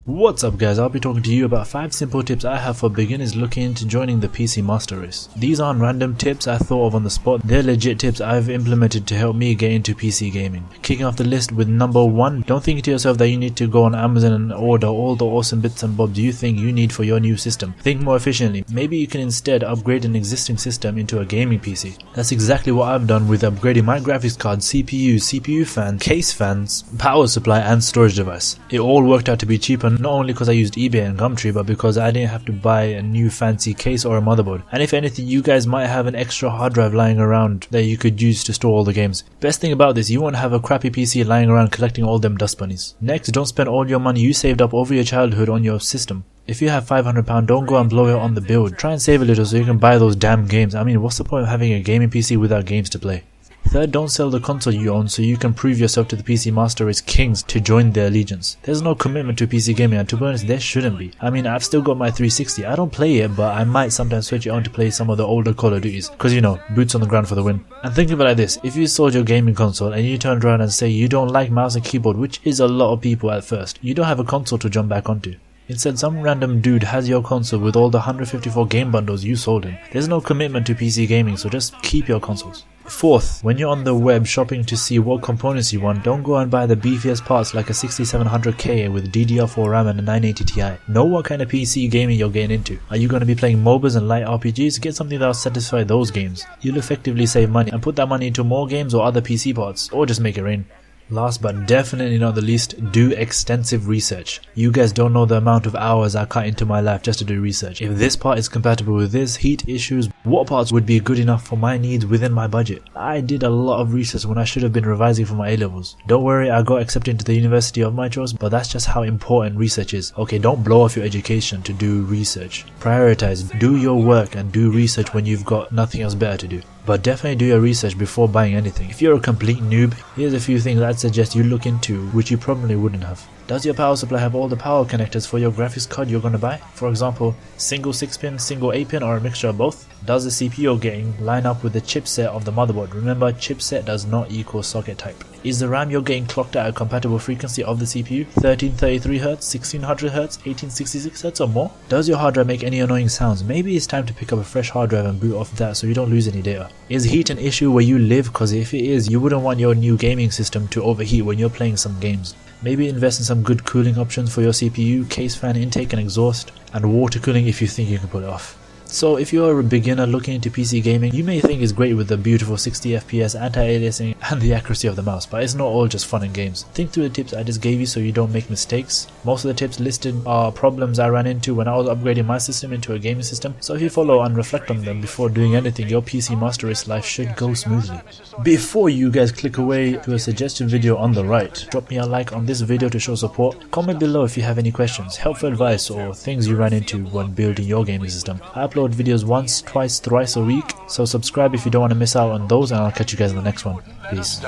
What's up guys, I'll be talking to you about 5 simple tips I have for beginners looking into joining the PC master race. These aren't random tips I thought of on the spot, they're legit tips I've implemented to help me get into PC gaming. Kicking off the list with number 1, don't think to yourself that you need to go on Amazon and order all the awesome bits and bobs you think you need for your new system. Think more efficiently. Maybe you can instead upgrade an existing system into a gaming PC. That's exactly what I've done with upgrading my graphics card, CPU fan, case fans, power supply and storage device. It all worked out to be cheaper, not only because I used eBay and Gumtree, but because I didn't have to buy a new fancy case or a motherboard. And if anything, you guys might have an extra hard drive lying around that you could use to store all the games. Best thing about this, you won't have a crappy PC lying around collecting all them dust bunnies. Next, don't spend all your money you saved up over your childhood on your system. If you have £500, don't go and blow it on the build. Try and save a little so you can buy those damn games. I mean, what's the point of having a gaming PC without games to play? Third, don't sell the console you own so you can prove yourself to the PC Master Race kings to join their allegiance. There's no commitment to PC gaming, and to be honest, there shouldn't be. I mean, I've still got my 360. I don't play it, but I might sometimes switch it on to play some of the older Call of Duties, cause you know, boots on the ground for the win. And think of it like this, if you sold your gaming console and you turned around and say you don't like mouse and keyboard, which is a lot of people at first, you don't have a console to jump back onto. Instead, some random dude has your console with all the 154 game bundles you sold him. There's no commitment to PC gaming, so just keep your consoles. Fourth, when you're on the web shopping to see what components you want, don't go and buy the beefiest parts like a 6700K with DDR4 RAM and a 980 Ti. Know what kind of PC gaming you're getting into. Are you going to be playing MOBAs and light RPGs? Get something that'll satisfy those games. You'll effectively save money and put that money into more games or other PC parts, or just make it rain. Last but definitely not the least, do extensive research. You guys don't know the amount of hours I cut into my life just to do research. If this part is compatible with this, heat issues, what parts would be good enough for my needs within my budget. I did a lot of research when I should have been revising for my A-levels. Don't worry, I got accepted into the university of my choice, but that's just how important research is. Okay, don't blow off your education to do research. Prioritize, do your work and do research when you've got nothing else better to do. But definitely do your research before buying anything. If you're a complete noob, here's a few things I'd suggest you look into which you probably wouldn't have. Does your power supply have all the power connectors for your graphics card you're gonna buy? For example, single 6-pin, single 8-pin or a mixture of both? Does the CPU you're getting line up with the chipset of the motherboard? Remember, chipset does not equal socket type. Is the RAM you're getting clocked at a compatible frequency of the CPU? 1333Hz, 1600Hz, 1866Hz or more? Does your hard drive make any annoying sounds? Maybe it's time to pick up a fresh hard drive and boot off that so you don't lose any data. Is heat an issue where you live? Cause if it is, you wouldn't want your new gaming system to overheat when you're playing some games. Maybe invest in some good cooling options for your CPU, case fan intake and exhaust, and water cooling if you think you can pull it off. So if you're a beginner looking into PC gaming, you may think it's great with the beautiful 60fps, anti-aliasing and the accuracy of the mouse, but it's not all just fun and games. Think through the tips I just gave you so you don't make mistakes. Most of the tips listed are problems I ran into when I was upgrading my system into a gaming system, so if you follow and reflect on them before doing anything, your PC Master Race life should go smoothly. Before you guys click away to a suggested video on the right, drop me a like on this video to show support, comment below if you have any questions, helpful advice or things you ran into when building your gaming system. I upload videos once, twice, thrice a week, so subscribe if you don't want to miss out on those, and I'll catch you guys in the next one. Peace.